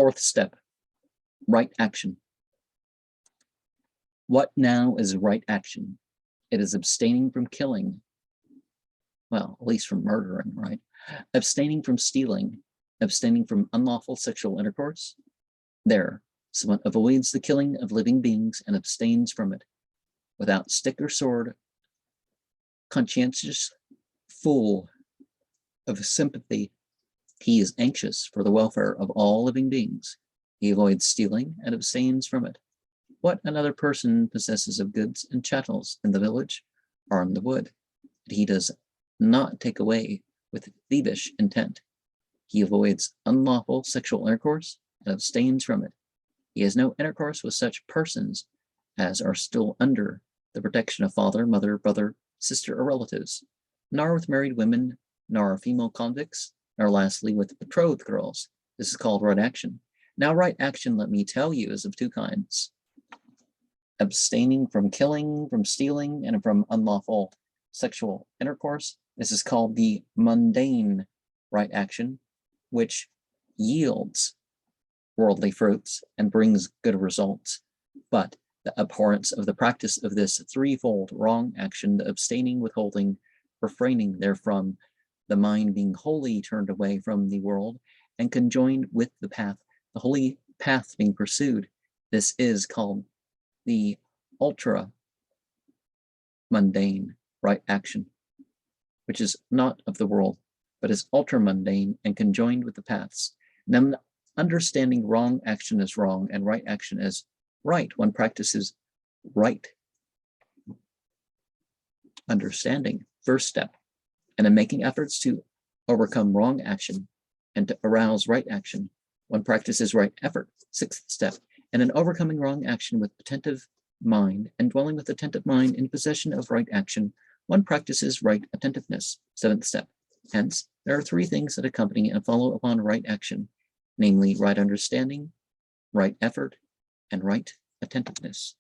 Fourth step, right action. What now is right action? It is abstaining from killing, well, at least from murdering, right? Abstaining from stealing, abstaining from unlawful sexual intercourse. There, someone avoids the killing of living beings and abstains from it. Without stick or sword, conscientious, full of sympathy, he is anxious for the welfare of all living beings. He avoids stealing and abstains from it. What another person possesses of goods and chattels in the village or in the wood, he does not take away with thievish intent. He avoids unlawful sexual intercourse and abstains from it. He has no intercourse with such persons as are still under the protection of father, mother, brother, sister, or relatives, nor with married women, nor female convicts, nor lastly with betrothed girls. This is called right action. Now, right action, let me tell you, is of two kinds. Abstaining from killing, from stealing, and from unlawful sexual intercourse. This is called the mundane right action, which yields worldly fruits and brings good results. But the abhorrence of the practice of this threefold wrong action, the abstaining, withholding, refraining therefrom, the mind being wholly turned away from the world and conjoined with the path, the holy path being pursued, this is called the ultra mundane right action, which is not of the world, but is ultra mundane and conjoined with the paths. Now, understanding wrong action as wrong and right action as right, one practices right understanding, first step, and in making efforts to overcome wrong action and to arouse right action, one practices right effort, sixth step, and in overcoming wrong action with attentive mind and dwelling with attentive mind in possession of right action, one practices right attentiveness, seventh step. Hence, there are three things that accompany and follow upon right action, namely right understanding, right effort, and right attentiveness.